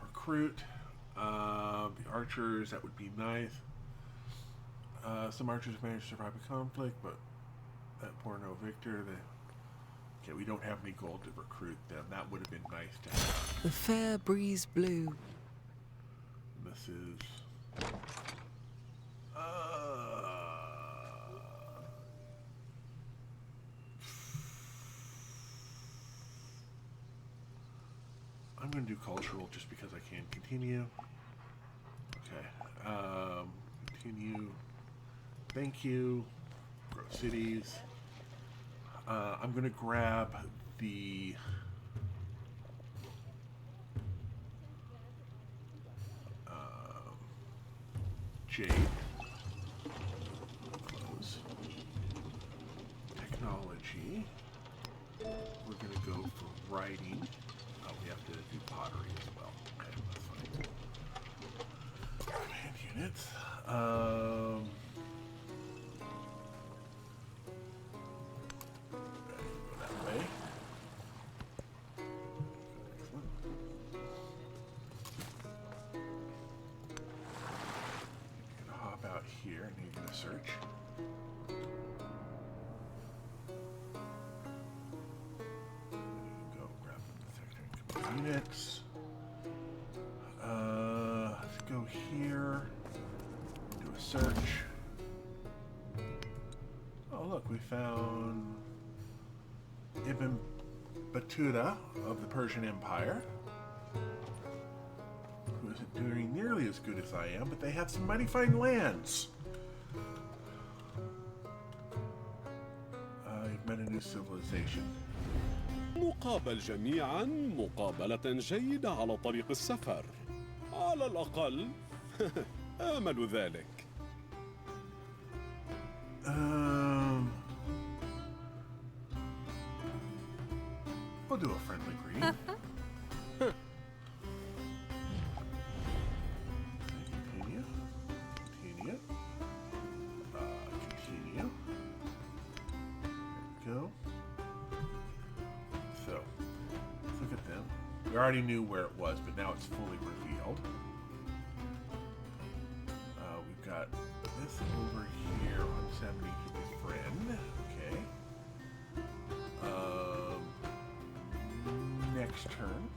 Recruit. The archers, that would be nice. Some archers managed to survive a conflict, but that poor no victor. Okay, we don't have any gold to recruit them. That would have been nice to have. The fair breeze blew. This is. I'm going to do cultural just because I can. Continue. Okay. Continue. Thank you. Grow cities. I'm going to grab the Jade. Close. Technology. We're going to go for writing. Oh, we have to do pottery as well. Okay, that's fine. Command units. Go that way. Excellent. You're gonna hop out here and you're gonna search. Units. Let's go here. Do a search. Oh, look, we found Ibn Battuta of the Persian Empire, who isn't doing nearly as good as I am, but they have some mighty fine lands. You've met a new civilization. نقابل جميعا مقابلة جيدة على طريق السفر على الأقل آمل ذلك. We'll do a friendly greeting. Continue. Continue. Continue. There we go. So, let's look at them. We already knew where it was, but now it's fully revealed. We've got this over here on 70 to be friend. Okay. Next turn.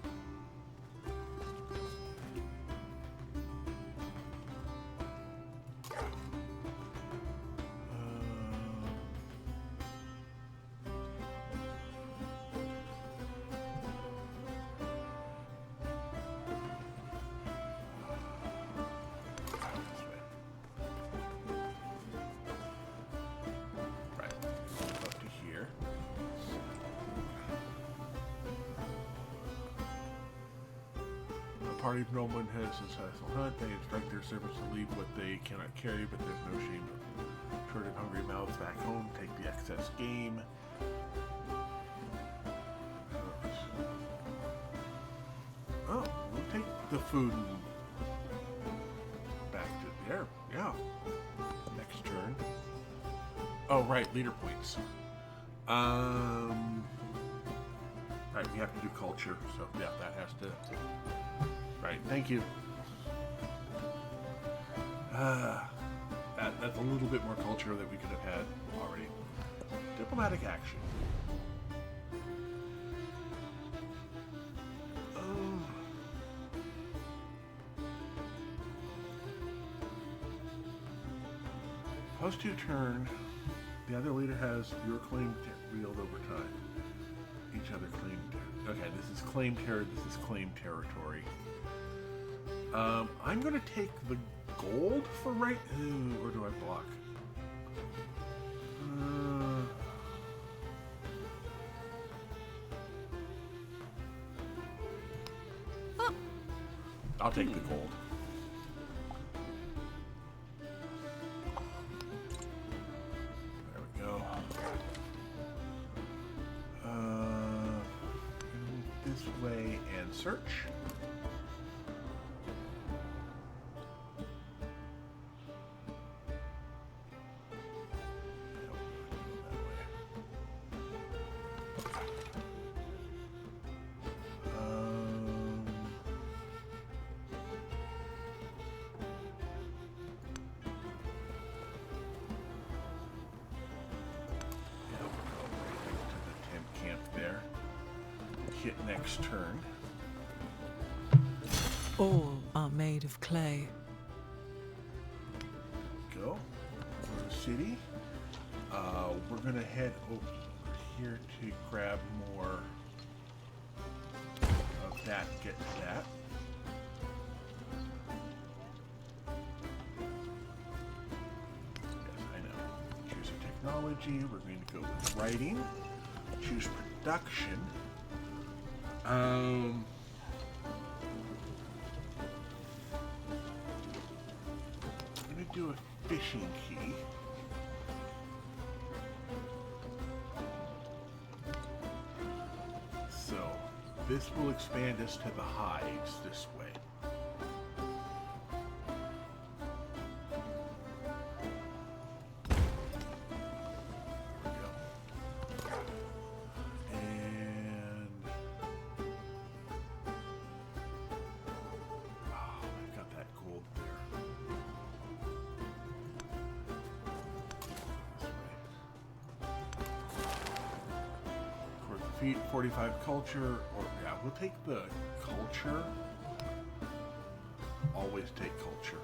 party of noblemen has a successful hunt. They instruct their servants to leave what they cannot carry, but there's no shame short of hungry mouths back home. Take the excess game. Oh, we'll take the food and back to there. Yeah. Next turn. Oh, right, leader points. Right, we have to do culture, so yeah, that has to. Right, thank you. That's a little bit more culture that we could have had already. Diplomatic action. Post your turn. The other leader has your claim wield over time. Each other claim. Okay, this is claim territory. This is claim territory. I'm gonna take the gold for right. Ooh, or do I block? I'll take the gold. There we go. This way and search. Hit next turn. All are made of clay. Go. Go to city. We're gonna head over here to grab more of that. Get to that. Yes, I know. Choose a technology. We're going to go with writing. Choose production. I'm gonna do a fishing key. So this will expand us to the hides this way. Defeat 45 culture, or yeah, we'll take the culture. Always take culture.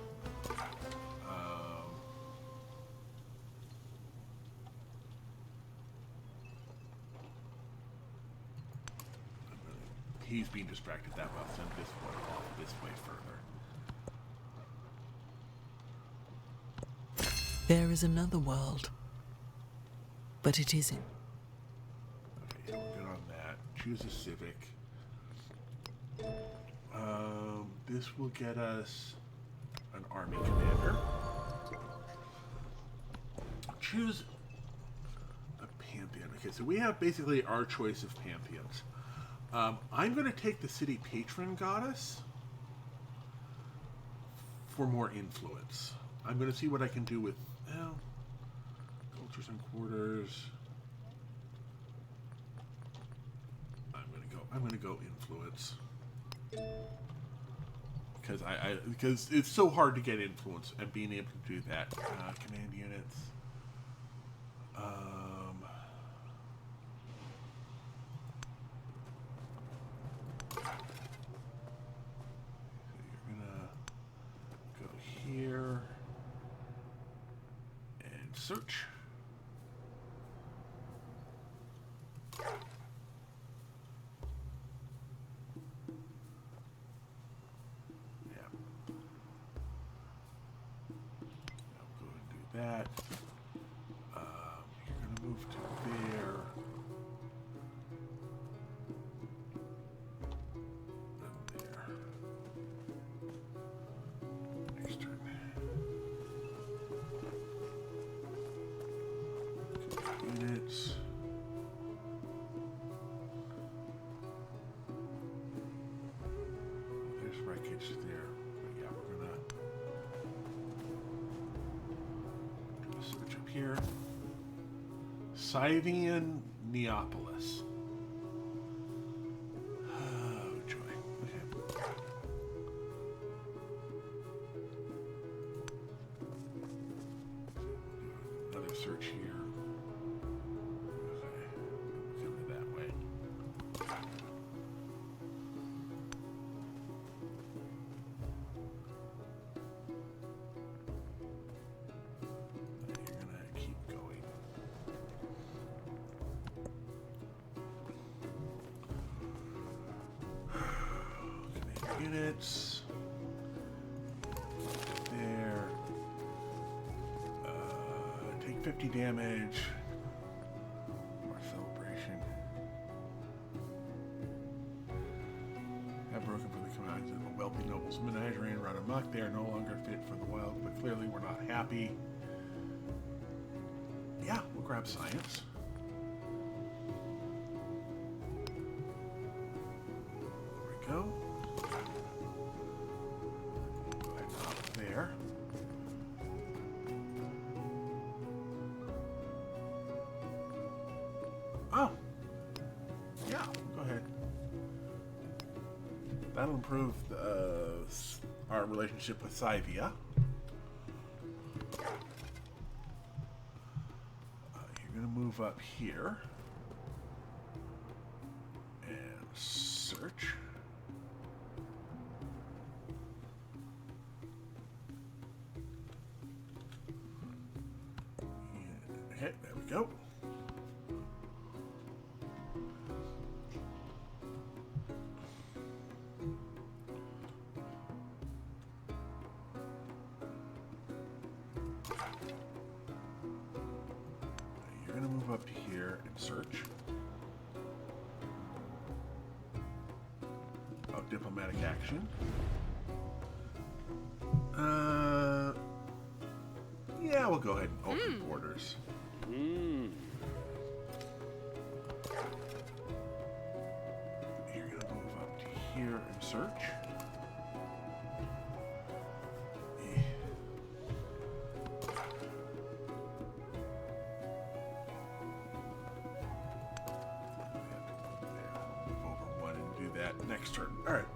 He's being distracted that way. I'll send this one off this way further. There is another world, but it isn't. Okay, yeah, we're good on that. Choose a civic. This will get us an army commander. Choose a pantheon. Okay, so we have basically our choice of pantheons. I'm going to take the city patron goddess for more influence. I'm going to see what I can do with, well, cultures and quarters. I'm going to go influence. Because it's so hard to get influence and being able to do that. Command units. Here and search. Yeah. I'll go and do that. You're gonna move to there. And there. here. Scythian Neapolis. Oh, joy. Okay. Another search here. Okay. Coming that way. You're gonna keep going. Units. There. Take 50 damage. More celebration. Have broken for the commands of a wealthy noble's menagerie and run amok. They are no longer fit for the wild, but clearly we're not happy. Yeah, we'll grab science. There we go. There. Oh. Yeah, go ahead. That'll improve our relationship with CIV. You're going to move up here and search. Okay, there we go. You're going to move up to here and search. Oh, diplomatic action. Yeah, we'll go ahead and open borders. You're going to move up to here and search. Move over one and do that next turn. All right.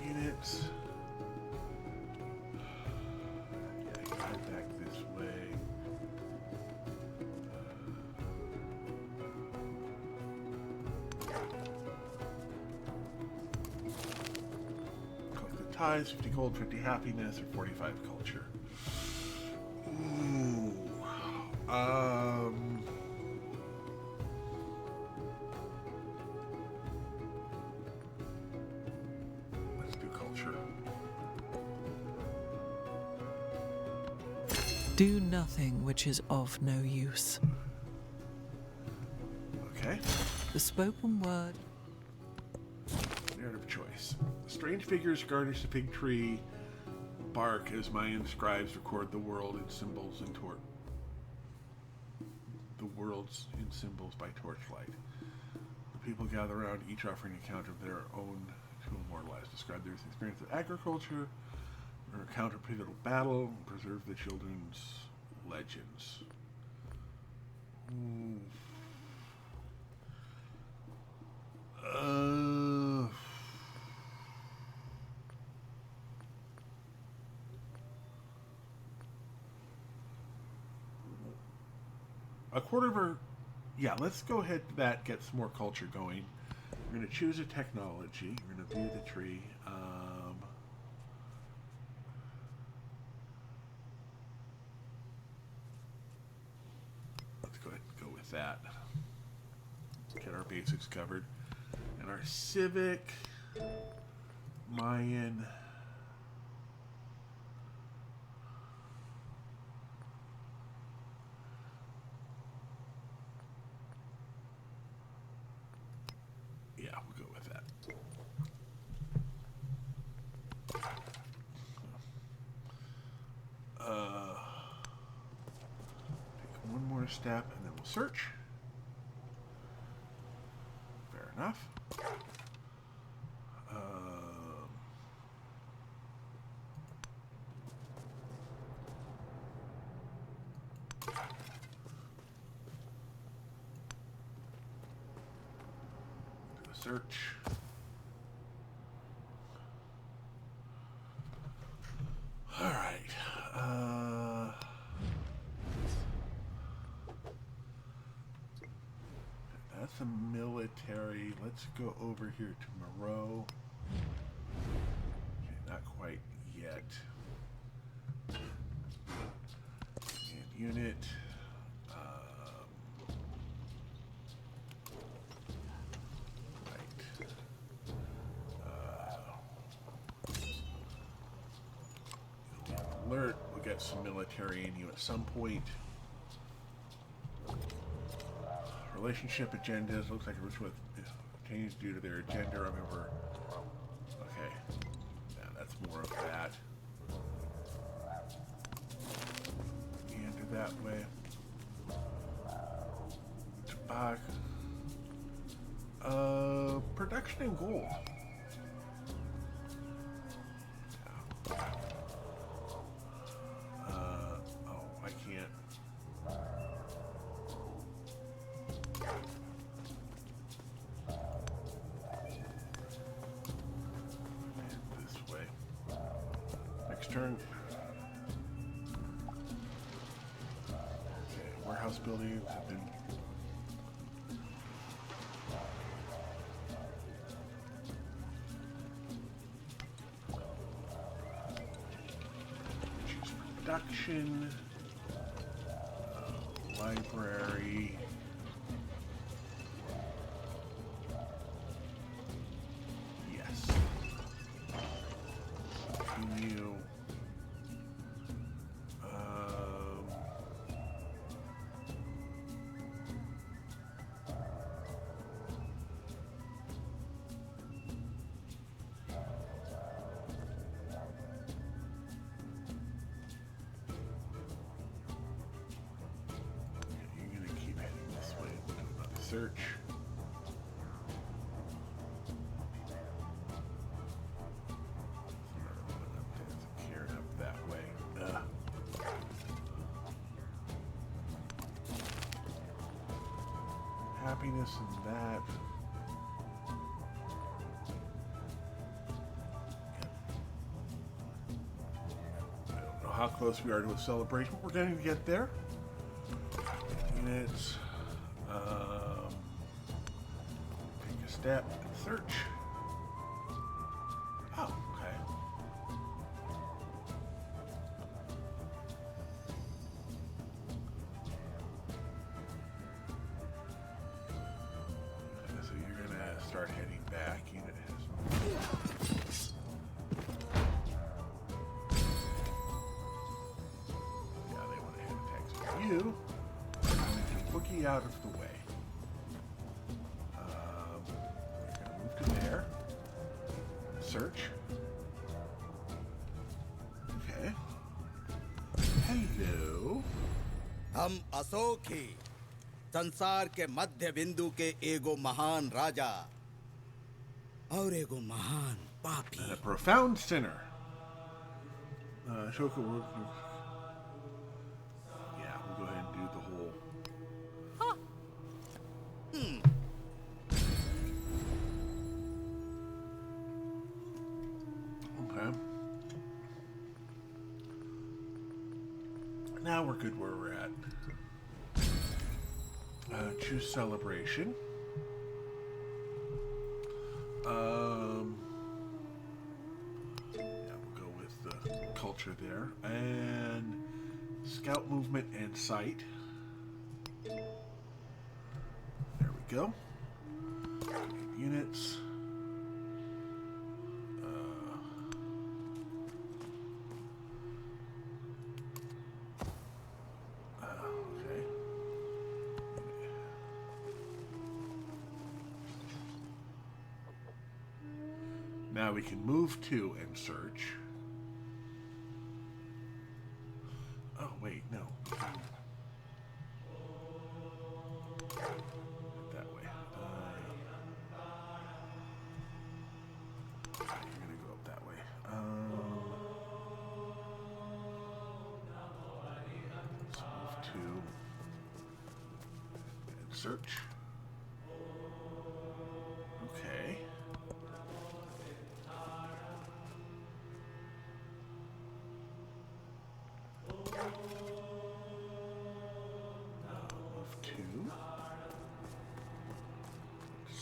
Units. Head back this way. Collect the ties, 50 gold, 50 happiness, or 45 culture. Ooh. Let's do culture. Do nothing which is of no use. Okay. The spoken word. Narrative choice. Strange figures garnish the big tree bark as Mayan scribes record the world in symbols and the worlds in symbols by torchlight. The people gather around, each offering an account of their own to immortalize, describe their experience of agriculture, or account a pivotal battle, and preserve the children's legends. Ooh. A quarter of our... Yeah, let's go ahead. That gets more culture going. We're going to choose a technology. We're going to view the tree. Let's go ahead and go with that. Get our basics covered. And our civic, Mayan... Yeah, we'll go with that. Take one more step and then we'll search. Fair enough. Search. All right. That's a military. Let's go over here to Moreau. Okay, not quite yet. And unit. Right. Alert. We'll get some military in you at some point. Relationship agendas. Looks like it was with changed due to their agenda. Remember. Okay. Yeah, that's more of that. Meander that way. Production and gold. Oh, I can't. This way. Next turn. Okay, warehouse buildings have been. Production, library, yes, continue, search. Carried up that way. Happiness and that. I don't know how close we are to a celebration, but we're going to get there. Units. Step and search. Oh, okay. So you're gonna start heading back. Unit has. Yeah, they want to head attacks with you. I'm going to boogie out of the way. Search. Okay. Hello. हम अशोक ही संसार के मध्य बिंदु के एगो महान राजा और एगो महान पापी. And a profound sinner. Ashoka. Yeah, we'll go ahead and do the whole. Okay. Now we're good where we're at. Choose celebration. Yeah, we'll go with the culture there. And scout movement and sight. There we go. Units. Now we can move to and search. Oh, wait, no. That way. You're going to go up that way. Let's move to and search. Okay.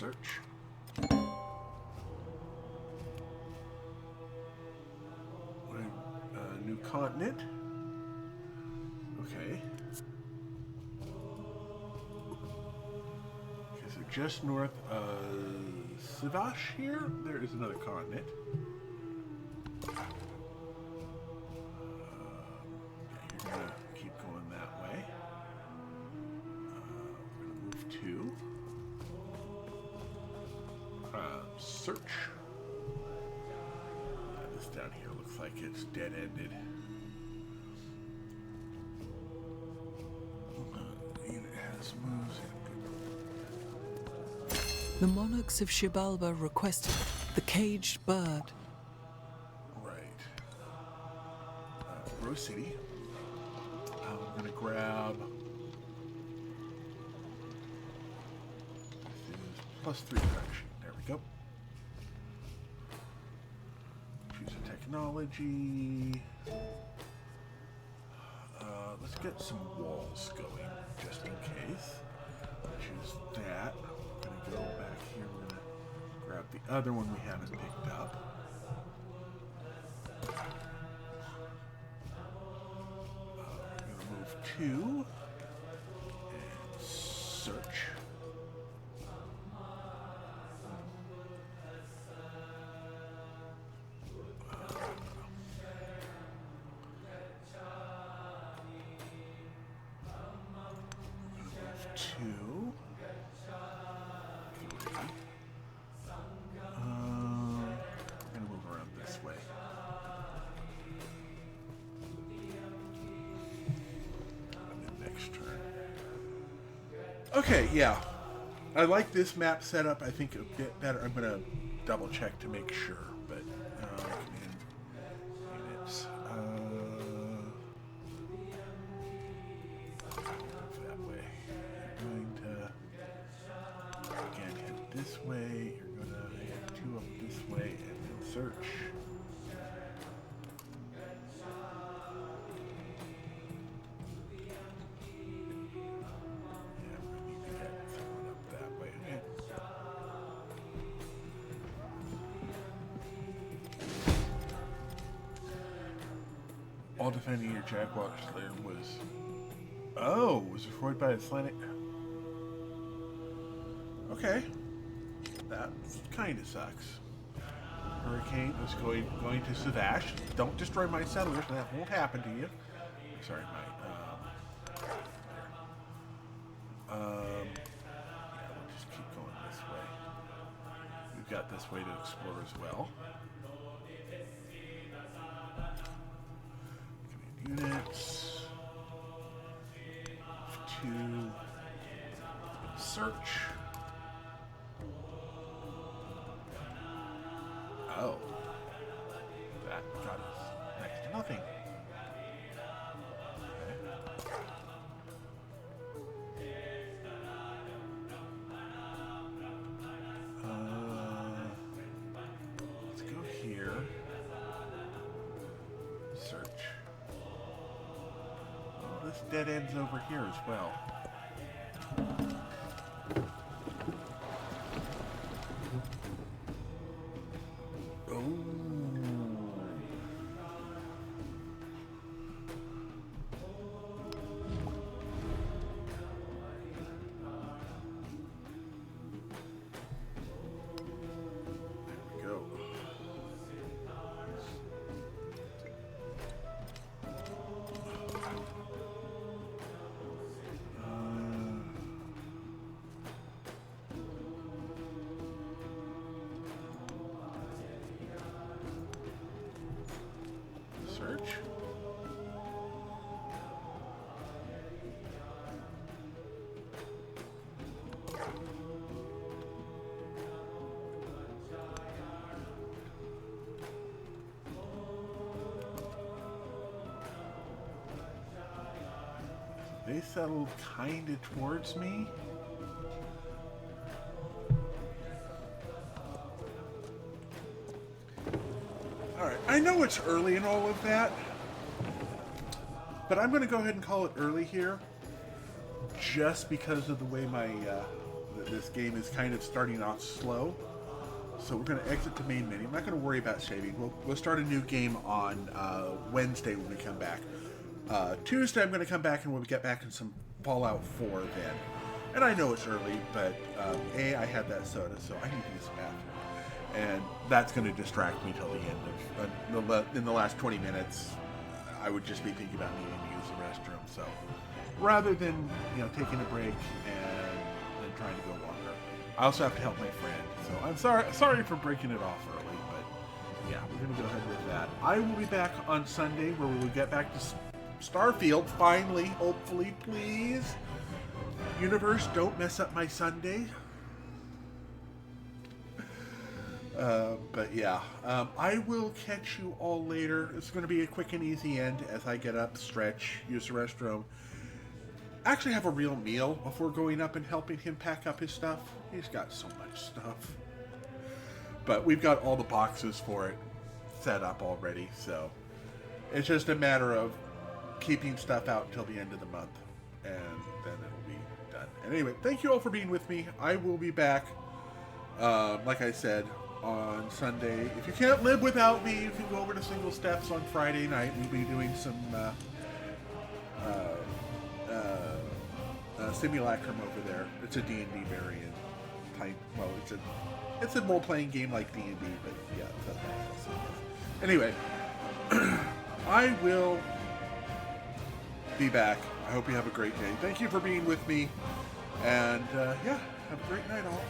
Search. New continent. Okay. Okay, so just north of Sivash here, there is another continent. Yeah, you're gonna keep going that way. We're gonna move to search. This down here looks like it's dead-ended. Unit has moves. The monarchs of Xibalba requested the caged bird. Right. Rose City. I'm going to grab... This is +3 direction. There we go. Choose a technology. Let's get some walls going, just in case. Choose that. I'm going to go back here. We're going to grab the other one we haven't picked up. We're going to move 2 and search. Two. We're gonna move around this way. And then next turn. Okay, yeah. I like this map setup. I think a bit better. I'm gonna double check to make sure, but units. That way. You're going to again head this way. You're gonna head 2 up this way and then search. Yeah, we need to get someone up that way. Okay. All defending your Jaguar Slayer was... Oh, was destroyed by Atlantic. Okay. That kind of sucks. Hurricane is going to Savash. Don't destroy my settlers. That won't happen to you. Sorry, my... yeah, we'll just keep going this way. We've got this way to explore as well. Units. 2. Search. Oh. That got us next to nothing. Let's go here. Search. Oh, this dead ends over here as well. Search. They settled kind of towards me. Alright, I know it's early and all of that, but I'm going to go ahead and call it early here, just because of the way my that this game is kind of starting off slow. So we're going to exit the main menu. I'm not going to worry about saving. We'll start a new game on Wednesday when we come back. Tuesday I'm going to come back and we'll get back in some Fallout 4 then. And I know it's early, but I had that soda, so I need to use the bathroom. And that's going to distract me till the end of in the last 20 minutes. I would just be thinking about needing to use the restroom. So rather than taking a break and trying to go longer, I also have to help my friend. So I'm sorry for breaking it off early, but yeah, we're going to go ahead with that. I will be back on Sunday where we will get back to Starfield finally, hopefully, please. Universe, don't mess up my Sunday. But yeah, I will catch you all later. It's going to be a quick and easy end as I get up, stretch, use the restroom. Actually have a real meal before going up and helping him pack up his stuff. He's got so much stuff. But we've got all the boxes for it set up already, so it's just a matter of keeping stuff out until the end of the month, and then it'll be done. And anyway, thank you all for being with me. I will be back, like I said, on Sunday. If you can't live without me, you can go over to Single Steps on Friday night. We'll be doing some simulacrum over there. It's a D&D variant type. Well, it's a role-playing game like D&D, but yeah, that's not so. Anyway, I will be back. I hope you have a great day. Thank you for being with me, and yeah, have a great night all.